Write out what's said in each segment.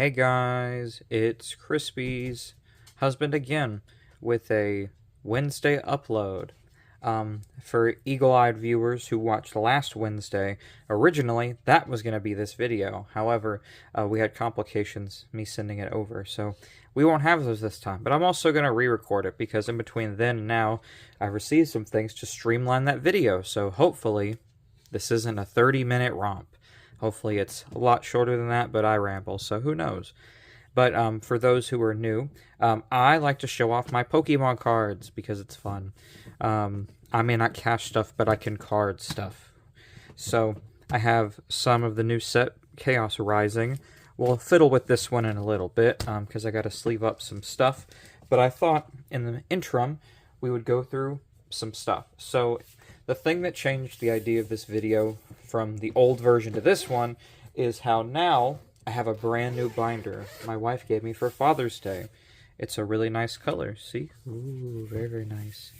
Hey guys, it's Krispy's husband again with a Wednesday upload. For eagle-eyed viewers who watched last Wednesday, originally that was going to be this video. However, we had complications me sending it over, so we won't have those this time. But I'm also going to re-record it because in between then and now, I've received some things to streamline that video. So hopefully, this isn't a 30-minute romp. Hopefully it's a lot shorter than that, but I ramble, so who knows. But for those who are new, I like to show off my Pokemon cards because it's fun. I may not cash stuff, but I can card stuff. So I have some of the new set, Chaos Rising. We'll fiddle with this one in a little bit because I got to sleeve up some stuff. But I thought in the interim, we would go through some stuff. So the thing that changed the idea of this video from the old version to this one is how now I have a brand new binder my wife gave me for Father's Day. It's a really nice color, see? Ooh, very, very nice.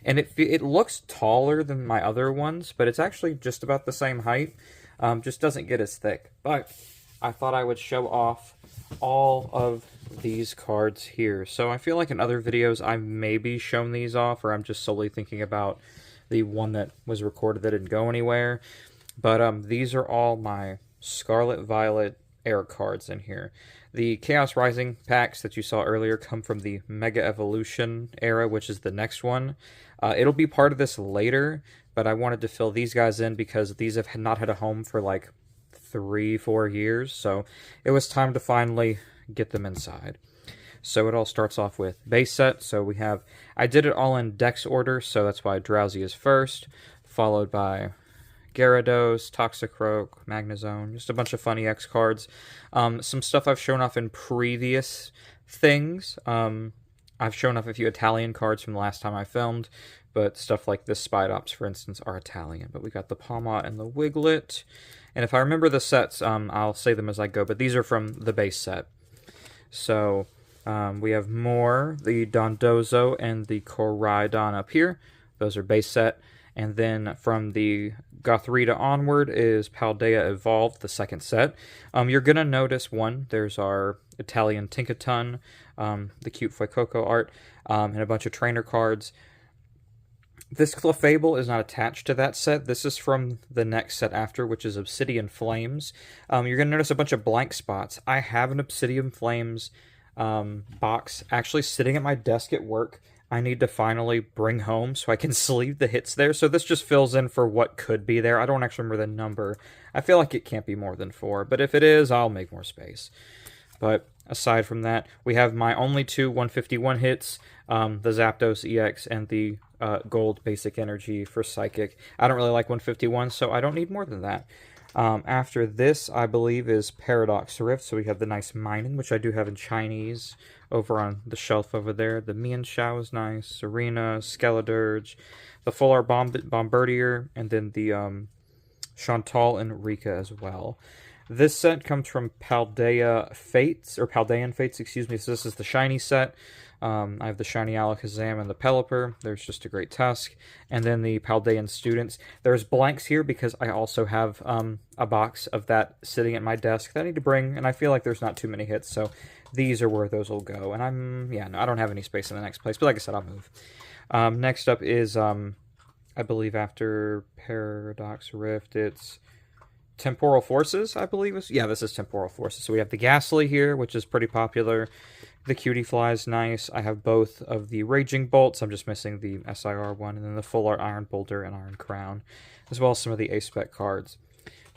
And it looks taller than my other ones, but it's actually just about the same height. Just doesn't get as thick. But I thought I would show off all of these cards here. So I feel like in other videos I've maybe shown these off, or I'm just solely thinking about the one that was recorded that didn't go anywhere. But these are all my Scarlet Violet Air cards in here. The Chaos Rising packs that you saw earlier come from the Mega Evolution era, which is the next one. It'll be part of this later, but I wanted to fill these guys in because these have not had a home for like 3-4 years, so it was time to finally get them inside. So it all starts off with base set. So we have, I did it all in Dex order, so that's why Drowsy is first, followed by Gyarados, Toxicroak, Magnezone, just a bunch of funny X cards. Some stuff I've shown off in previous things. I've shown off a few Italian cards from the last time I filmed, but stuff like this Spidops, for instance, are Italian. But we got the Palmot and the Wiglet. And if I remember the sets, I'll say them as I go, but these are from the base set. So we have more, the Dondozo and the Koraidon up here. Those are base set. And then from the Gothrita onward is Paldea Evolved, the second set. You're going to notice, one, there's our Italian Tinkaton, the cute Fuecoco art, and a bunch of trainer cards. This Clefable is not attached to that set. This is from the next set after, which is Obsidian Flames. You're going to notice a bunch of blank spots. I have an Obsidian Flames box actually sitting at my desk at work. I need to finally bring home so I can sleeve the hits there. So this just fills in for what could be there. I don't actually remember the number. I feel like it can't be more than 4, but if it is, I'll make more space. But aside from that, we have my only two 151 hits, the Zapdos EX and the Gold Basic Energy for Psychic. I don't really like 151, so I don't need more than that. After this, I believe, is Paradox Rift. So we have the nice Minun, which I do have in Chinese over on the shelf over there. The Mienshao is nice. Serena, Skeledirge, the Full Art Bombardier, and then the Chantal and Rika as well. This set comes from Paldean Fates, excuse me. So this is the shiny set. I have the shiny Alakazam and the Pelipper. There's just a great Tusk. And then the Paldean Students. There's blanks here because I also have a box of that sitting at my desk that I need to bring, and I feel like there's not too many hits, so these are where those will go. And I don't have any space in the next place, but like I said, I'll move. Next up is, I believe after Paradox Rift, it's Temporal Forces, I believe. This is Temporal Forces. So we have the Ghastly here, which is pretty popular. The Cutie Fly is nice. I have both of the Raging Bolts. I'm just missing the SIR one. And then the Full Art Iron Boulder and Iron Crown, as well as some of the A-Spec cards.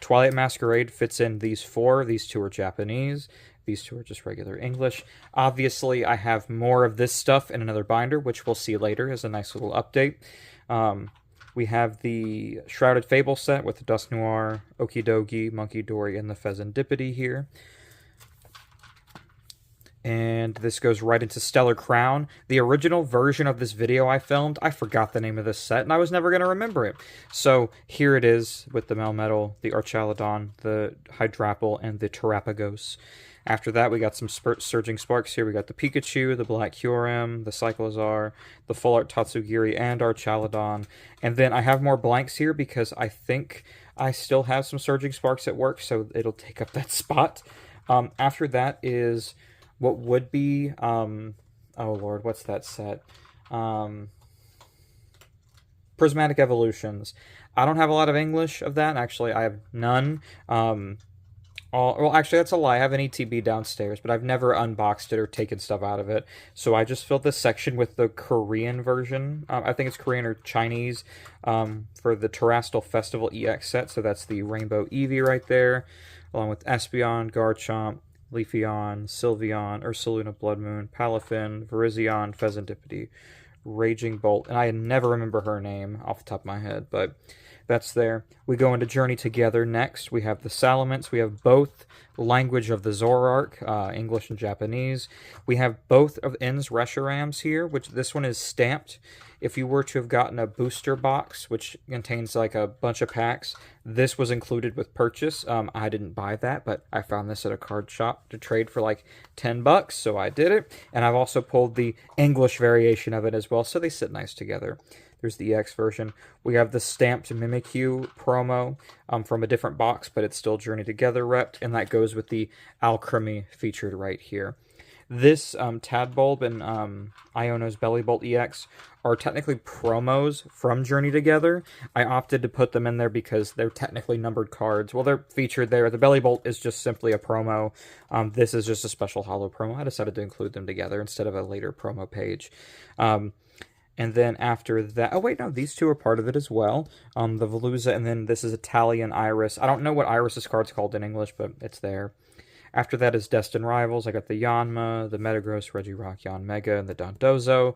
Twilight Masquerade fits in these 4. These 2 are Japanese. These 2 are just regular English. Obviously, I have more of this stuff in another binder, which we'll see later as a nice little update. We have the Shrouded Fable set with the Dusknoir, Okidogi, Monkey Dory, and the Pheasantipity here. And this goes right into Stellar Crown. The original version of this video I filmed, I forgot the name of this set, and I was never going to remember it. So here it is with the Melmetal, the Archaludon, the Hydrapple, and the Terrapagos. After that, we got some Surging Sparks here. We got the Pikachu, the Black Kyurem, the Cyclozar, the Full Art Tatsugiri, and Archaludon. And then I have more blanks here because I think I still have some Surging Sparks at work, so it'll take up that spot. After that is what would be, oh lord, what's that set? Um, Prismatic Evolutions. I don't have a lot of English of that. Actually, I have none. Well, actually, that's a lie. I have an ETB downstairs, but I've never unboxed it or taken stuff out of it. So I just filled this section with the Korean version. I think it's Korean or Chinese for the Terastal Festival EX set. So that's the Rainbow Eevee right there, along with Espeon, Garchomp, Leafeon, Sylveon, Ursaluna Bloodmoon, Palafin, Virizion, Pheasantipede, Raging Bolt, and I never remember her name off the top of my head, but that's there. We go into Journey Together next. We have the Salamence. We have both language of the Zoroark, English and Japanese. We have both of N's Reshurams here, which this one is stamped. If you were to have gotten a booster box, which contains like a bunch of packs, this was included with purchase. I didn't buy that, but I found this at a card shop to trade for like $10, so I did it. And I've also pulled the English variation of it as well, so they sit nice together. There's the EX version. We have the stamped Mimikyu promo from a different box, but it's still Journey Together repped, and that goes with the Alchemy featured right here. This Tadbulb and Iono's Bellybolt EX are technically promos from Journey Together. I opted to put them in there because they're technically numbered cards. Well, they're featured there. The Bellybolt is just simply a promo. This is just a special holo promo. I decided to include them together instead of a later promo page. And then after that, oh wait, no, these two are part of it as well. The Veluza, and then this is Italian Iris. I don't know what Iris's card's called in English, but it's there. After that is Destined Rivals. I got the Yanma, the Metagross, Regirock, Yanmega, and the Dondozo.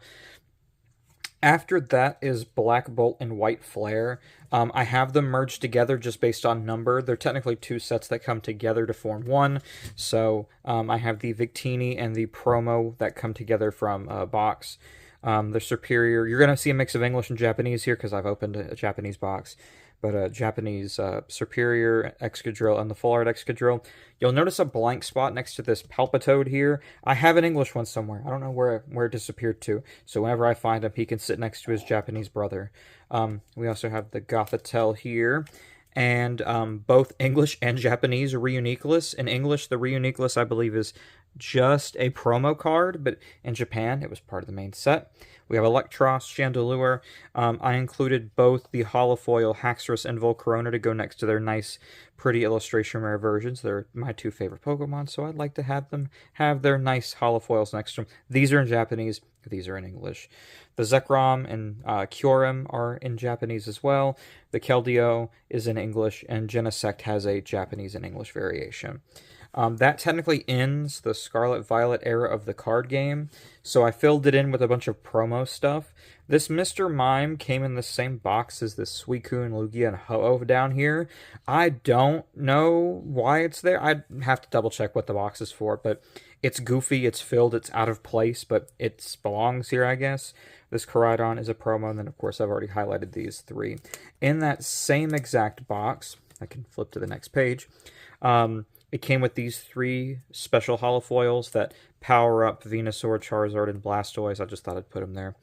After that is Black Bolt and White Flare. I have them merged together just based on number. They're technically two sets that come together to form one. So I have the Victini and the promo that come together from a box. The Superior, you're going to see a mix of English and Japanese here because I've opened a Japanese box. But Japanese Superior Excadrill and the Full Art Excadrill. You'll notice a blank spot next to this Palpitoad here. I have an English one somewhere. I don't know where it disappeared to. So whenever I find him, he can sit next to his Japanese brother. We also have the Gothitelle here. And both English and Japanese are Reuniqueless. In English, the Reuniqueless, I believe, is just a promo card, but in Japan, it was part of the main set. We have Electros, Chandelure. I included both the Holofoil Haxorus and Volcarona to go next to their nice, pretty illustration rare versions. They're my two favorite Pokemon, so I'd like to have them have their nice Holofoils next to them. These are in Japanese. These are in English. The Zekrom and Kyurem are in Japanese as well. The Keldeo is in English, and Genesect has a Japanese and English variation. That technically ends the Scarlet Violet era of the card game, so I filled it in with a bunch of promo stuff. This Mr. Mime came in the same box as this Suicune, Lugia, and Ho-Oh down here. I don't know why it's there. I'd have to double check what the box is for, but it's goofy, it's filled, it's out of place, but it belongs here, I guess. This Koraidon is a promo, and then, of course, I've already highlighted these three. In that same exact box, I can flip to the next page, it came with these three special holofoils that power up Venusaur, Charizard, and Blastoise. I just thought I'd put them there.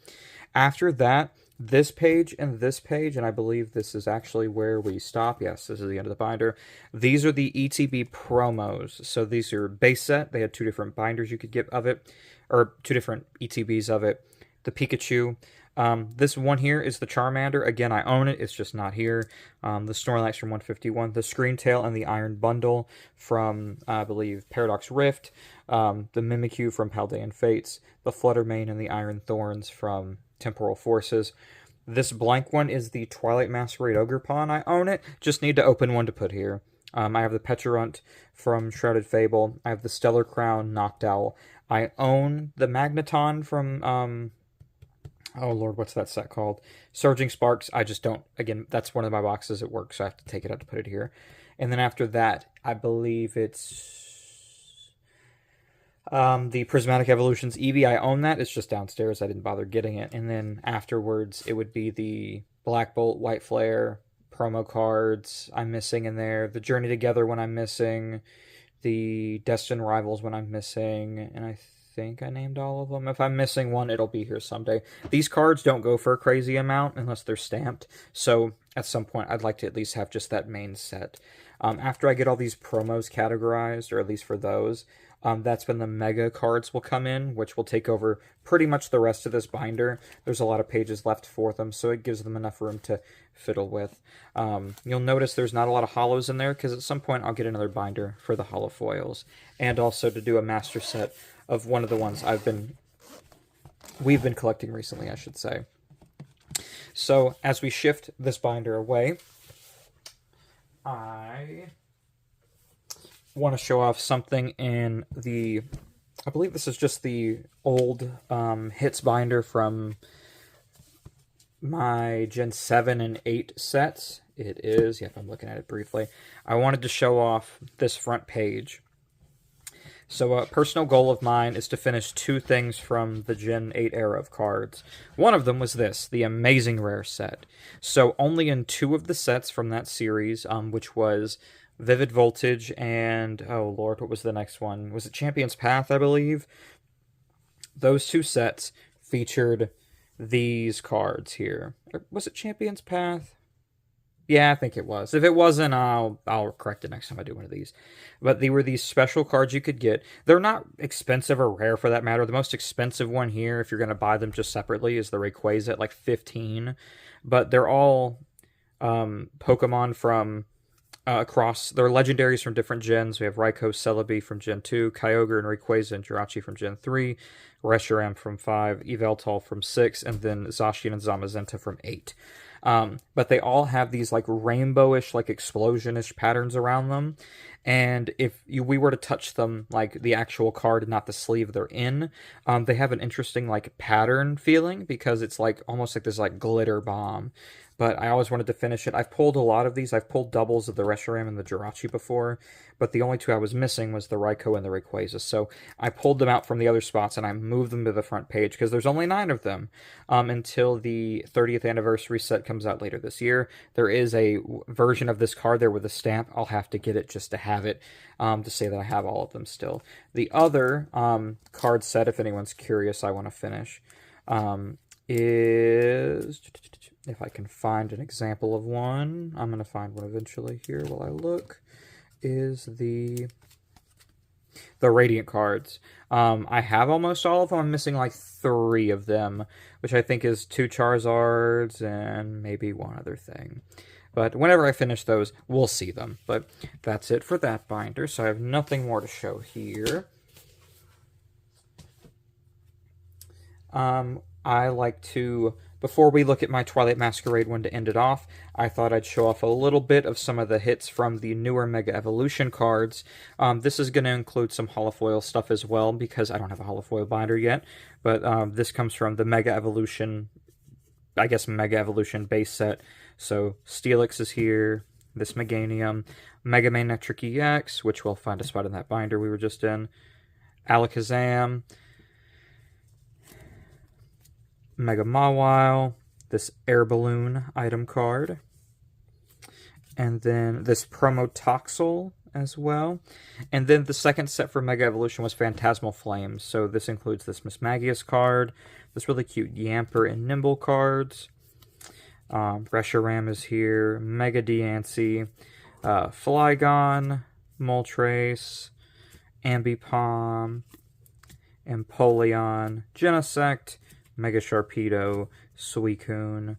After that, this page, and I believe this is actually where we stop. Yes, this is the end of the binder. These are the ETB promos. So these are base set. They had two different binders you could get of it, or two different ETBs of it. The Pikachu. This one here is the Charmander. Again, I own it. It's just not here. The Snorlax from 151. The Screamtail and the Iron Bundle from, I believe, Paradox Rift. The Mimikyu from Paldean Fates. The Fluttermane and the Iron Thorns from Temporal Forces. This blank one is the Twilight Masquerade Ogerpon. I own it. Just need to open one to put here. I have the Pecharunt from Shrouded Fable. I have the Stellar Crown Noctowl. I own the Magneton from... oh lord, what's that set called? Surging Sparks. I just don't, again, that's one of my boxes at work, so I have to take it out to put it here. And then after that, I believe it's the Prismatic Evolutions Eevee. I own that. It's just downstairs. I didn't bother getting it. And then afterwards, it would be the Black Bolt, White Flare promo cards I'm missing in there. The Journey Together one I'm missing. The Destined Rivals one I'm missing. And I think I named all of them. If I'm missing one, it'll be here someday. These cards don't go for a crazy amount unless they're stamped. So at some point, I'd like to at least have just that main set. After I get all these promos categorized, or at least for those, that's when the mega cards will come in, which will take over pretty much the rest of this binder. There's a lot of pages left for them, so it gives them enough room to fiddle with. You'll notice there's not a lot of hollows in there, because at some point I'll get another binder for the hollow foils, and also to do a master set of one of the ones we've been collecting recently, I should say. So, as we shift this binder away, I want to show off something in the, I believe this is just the old hits binder from my Gen 7 and 8 sets. It is, yeah, I'm looking at it briefly. I wanted to show off this front page. So a personal goal of mine is to finish 2 things from the Gen 8 era of cards. One of them was this, the Amazing Rare set. So only in 2 of the sets from that series, which was Vivid Voltage and, oh lord, what was the next one? Was it Champion's Path, I believe? Those 2 sets featured these cards here. Or was it Champion's Path? Yeah, I think it was. If it wasn't, I'll correct it next time I do one of these. But they were these special cards you could get. They're not expensive or rare for that matter. The most expensive one here, if you're going to buy them just separately, is the Rayquaza at like 15. But they're all Pokemon from across. They're legendaries from different gens. We have Raikou, Celebi from Gen 2, Kyogre and Rayquaza and Jirachi from Gen 3, Reshiram from 5, Yveltal from 6, and then Zacian and Zamazenta from 8. But they all have these like rainbowish, like explosionish patterns around them. And if we were to touch them, like the actual card, not the sleeve they're in, they have an interesting like pattern feeling because it's like almost like this like glitter bomb. But I always wanted to finish it. I've pulled a lot of these. I've pulled doubles of the Reshiram and the Jirachi before, but the only 2 I was missing was the Raikou and the Rayquaza. So I pulled them out from the other spots and I moved them to the front page because there's only 9 of them until the 30th anniversary set comes out later this year. There is a version of this card there with a stamp. I'll have to get it just to have it to say that I have all of them still. The other card set, if anyone's curious, I want to finish, is... If I can find an example of one, I'm going to find one eventually here while I look, is the Radiant cards. I have almost all of them. I'm missing like 3 of them, which I think is 2 Charizards and maybe one other thing. But whenever I finish those, we'll see them. But that's it for that binder, so I have nothing more to show here. I like to... Before we look at my Twilight Masquerade one to end it off, I thought I'd show off a little bit of some of the hits from the newer Mega Evolution cards. This is going to include some holofoil stuff as well, because I don't have a holofoil binder yet, but this comes from the Mega Evolution, I guess Mega Evolution base set. So Steelix is here, this Meganium, Mega Manectric EX, which we'll find a spot in that binder we were just in, Alakazam, Mega Mawile, this Air Balloon item card, and then this Promotoxel as well. And then the second set for Mega Evolution was Phantasmal Flames, so this includes this Mismagius card, this really cute Yamper and Nimble cards, Reshiram is here, Mega Diancie, Flygon, Moltres, Ambipom, Empoleon, Genesect, Mega Sharpedo, Suicune.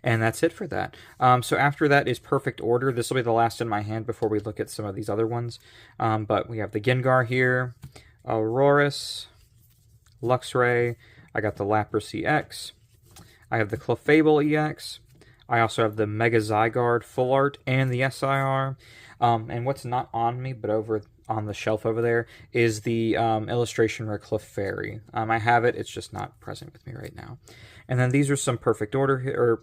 And that's it for that. So after that is Perfect Order. This will be the last in my hand before we look at some of these other ones. But we have the Gengar here, Aurorus, Luxray. I got the Lapras EX. I have the Clefable EX. I also have the Mega Zygarde Full Art and the SIR. And what's not on me, but over on the shelf over there, is the illustration for Clefairy. I have it, it's just not present with me right now. And then these are some Perfect Order,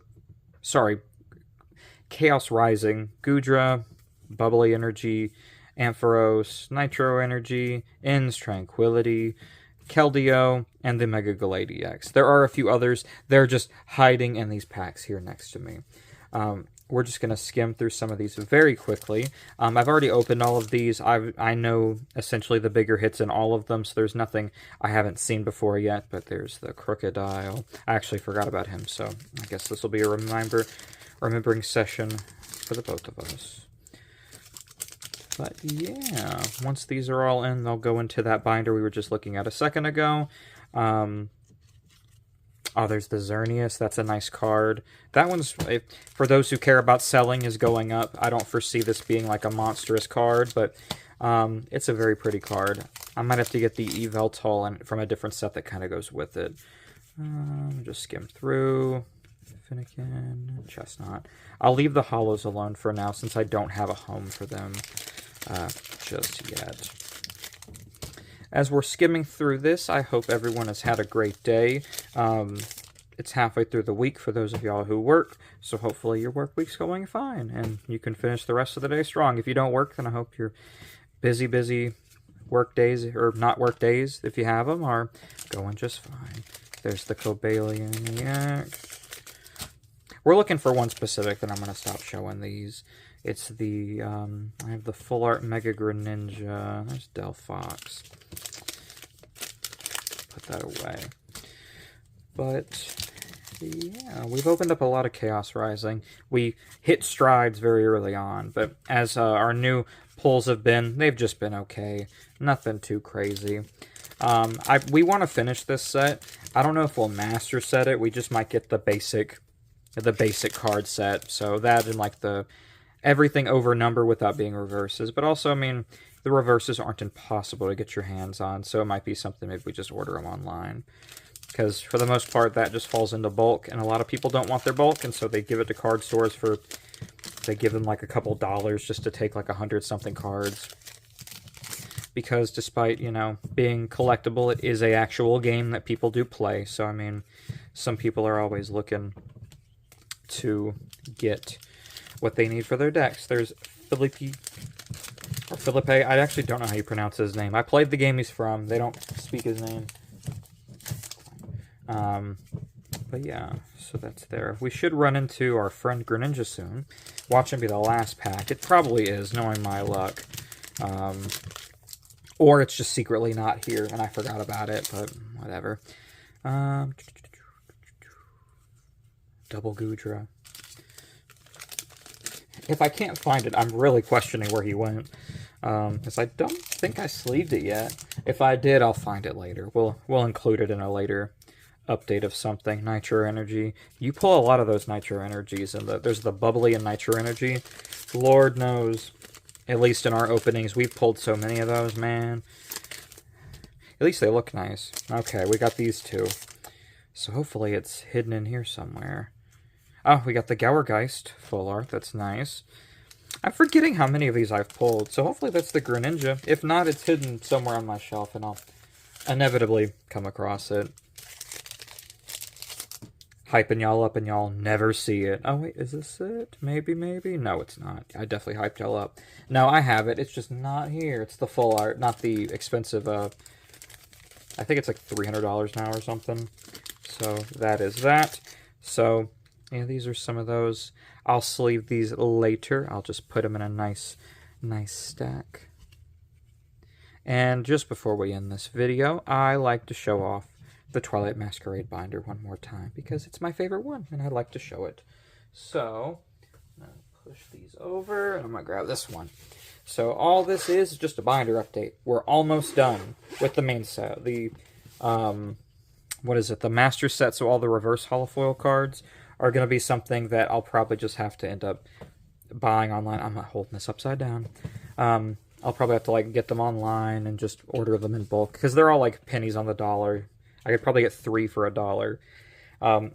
Chaos Rising, Goodra, Bubbly Energy, Ampharos, Nitro Energy, Inns Tranquility, Keldeo, and the Mega Gallade EX. There are a few others, they're just hiding in these packs here next to me. We're just going to skim through some of these very quickly. I've already opened all of these. I know essentially the bigger hits in all of them, so there's nothing I haven't seen before yet, but there's the Crocodile. I actually forgot about him, so I guess this will be a remembering session for the both of us. But yeah, once these are all in, they'll go into that binder we were just looking at a second ago. Oh, there's the Xerneas. That's a nice card. That one's, for those who care about selling, is going up. I don't foresee this being like a monstrous card, but it's a very pretty card. I might have to get the Yveltal from a different set that kind of goes with it. Just skim through. Finnegan, Chestnut. I'll leave the hollows alone for now since I don't have a home for them just yet. As we're skimming through this, I hope everyone has had a great day. It's halfway through the week for those of y'all who work, so hopefully your work week's going fine, and you can finish the rest of the day strong. If you don't work, then I hope your busy work days, or not work days, if you have them, are going just fine. There's the Cobalioniac. We're looking for one specific, then I'm going to stop showing these. It's the, I have the Full Art Mega Greninja. There's Delphox. Put that away. But, yeah, we've opened up a lot of Chaos Rising. We hit strides very early on, but as our new pulls have been, they've just been okay. Nothing too crazy. We want to finish this set. I don't know if we'll master set it. We just might get the basic card set. So that and like the everything over number without being reverses. But also, I mean, the reverses aren't impossible to get your hands on. So it might be something maybe we just order them online. Because for the most part, that just falls into bulk. And a lot of people don't want their bulk. And so they give it to card stores for, they give them like a couple dollars just to take like 100-something cards. Because despite, you know, being collectible, it is a actual game that people do play. So, I mean, some people are always looking to get what they need for their decks. There's Felipe, I actually don't know how you pronounce his name. I played the game he's from. They don't speak his name. But yeah, so that's there. We should run into our friend Greninja soon. Watch him be the last pack. It probably is, knowing my luck. Or it's just secretly not here, and I forgot about it, but whatever. Double Goodra. If I can't find it, I'm really questioning where he went. Because I don't think I sleeved it yet. If I did, I'll find it later. We'll include it in a later update of something. Nitro Energy. You pull a lot of those Nitro Energies, and there's the Bubbly and Nitro Energy. Lord knows, at least in our openings, we've pulled so many of those, man. At least they look nice. Okay, we got these two. So hopefully it's hidden in here somewhere. Oh, we got the Gourgeist Full Art. That's nice. I'm forgetting how many of these I've pulled, so hopefully that's the Greninja. If not, it's hidden somewhere on my shelf, and I'll inevitably come across it. Hyping y'all up, and y'all never see it. Oh, wait, is this it? Maybe? No, it's not. I definitely hyped y'all up. No, I have it. It's just not here. It's the Full Art, not the expensive, I think it's like $300 now or something. So that is that. So, yeah, these are some of those. I'll sleeve these later. I'll just put them in a nice stack. And just before we end this video, I like to show off the Twilight Masquerade binder one more time because it's my favorite one and I like to show it. So, I'm going to push these over and I'm going to grab this one. So all this is just a binder update. We're almost done with the main set. The, what is it? The master set, so all the reverse holofoil cards are going to be something that I'll probably just have to end up buying online. I'm not holding this upside down. I'll probably have to like get them online and just order them in bulk because they're all like pennies on the dollar. I could probably get 3 for $1.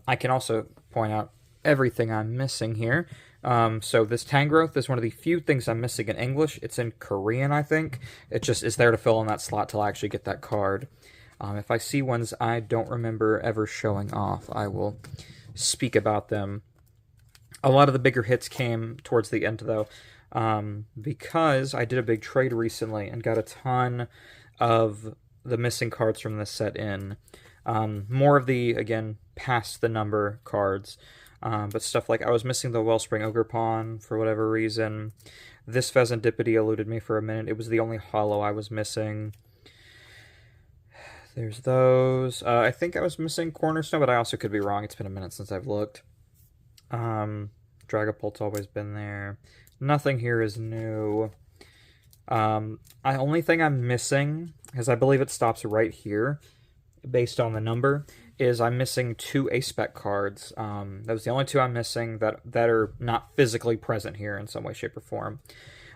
I can also point out everything I'm missing here. So this Tangrowth is one of the few things I'm missing in English. It's in Korean, I think. It just is there to fill in that slot till I actually get that card. If I see ones I don't remember ever showing off, I will speak about them. A lot of the bigger hits came towards the end, though, because I did a big trade recently and got a ton of the missing cards from this set in. More of the, again, past the number cards. But stuff like I was missing the Wellspring Ogerpon for whatever reason. This Pheasantipede eluded me for a minute. It was the only holo I was missing. There's those. I think I was missing Cornerstone, but I also could be wrong. It's been a minute since I've looked. Trying Dragapult's always been there. Nothing here is new. The only thing I'm missing, because I believe it stops right here, based on the number, is I'm missing 2 A-Spec cards. That was the only 2 I'm missing that are not physically present here in some way, shape, or form.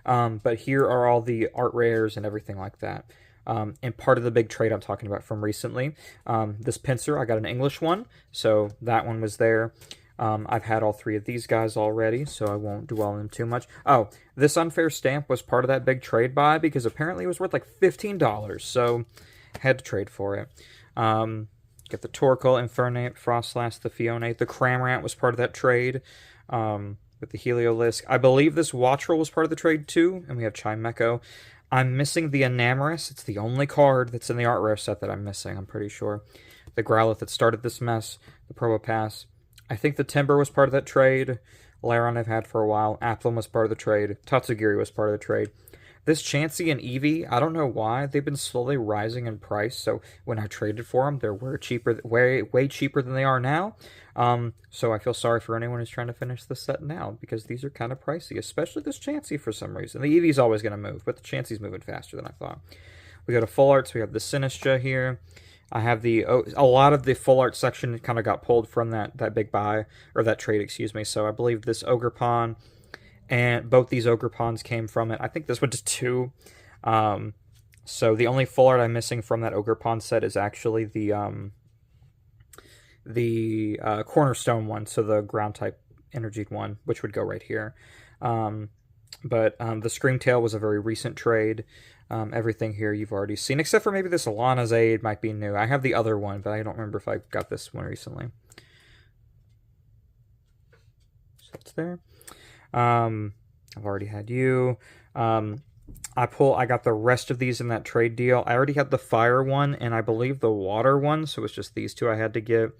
But here are all the art rares and everything like that. And part of the big trade I'm talking about from recently. This pincer, I got an English one, so that one was there. I've had all 3 of these guys already, so I won't dwell on them too much. Oh, this unfair stamp was part of that big trade buy because apparently it was worth like $15, so had to trade for it. Get the Torkoal, Infernape, Frostlass, the Fionate. The Cramorant was part of that trade with the Heliolisk. I believe this Wattrel was part of the trade too, and we have Chimecho. I'm missing the Enamorus. It's the only card that's in the art rare set that I'm missing, I'm pretty sure. The Growlithe that started this mess, the Probopass. I think the Timber was part of that trade. Lairon I've had for a while. Applin was part of the trade. Tatsugiri was part of the trade. This Chansey and Eevee, I don't know why, they've been slowly rising in price, so when I traded for them, they were cheaper, way cheaper than they are now. So I feel sorry for anyone who's trying to finish this set now, because these are kind of pricey, especially this Chansey for some reason. The Eevee's always going to move, but the Chansey's moving faster than I thought. We go to Full Arts, we have the Sinistcha here. I have a lot of the Full Art section kind of got pulled from that big buy, or that trade, excuse me, so I believe this Ogerpon, and both these Ogerpons came from it. I think this one just 2. So the only Full Art I'm missing from that Ogerpon set is actually the Cornerstone one, so the Ground-type Energied one, which would go right here. But the Screamtail was a very recent trade. Everything here you've already seen, except for maybe this Alana's Aid might be new. I have the other one, but I don't remember if I got this one recently. So it's there. I've already had you. I got the rest of these in that trade deal. I already had the fire one, and I believe the water one, so it's just these 2 I had to get.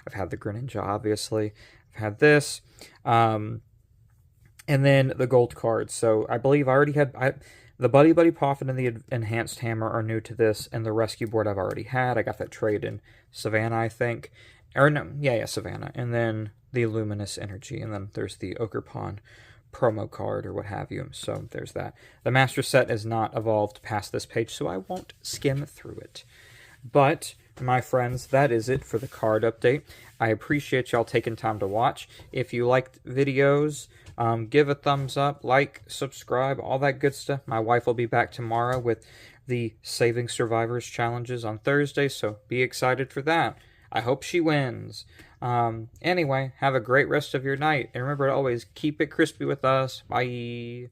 I've had the Greninja, obviously. I've had this. And then the gold cards. So I believe I already had... the Buddy Buddy Poffin and the Enhanced Hammer are new to this, and the Rescue Board I've already had. I got that trade in Savannah, I think. Or no, yeah, Savannah. And then the Luminous Energy, and then there's the Ogerpon promo card or what have you. So there's that. The Master Set is not evolved past this page, so I won't skim through it. But, my friends, that is it for the card update. I appreciate y'all taking time to watch. If you liked videos, give a thumbs up, like, subscribe, all that good stuff. My wife will be back tomorrow with the Saving Survivors challenges on Thursday, so be excited for that. I hope she wins. Anyway, have a great rest of your night. And remember to always keep it crispy with us. Bye.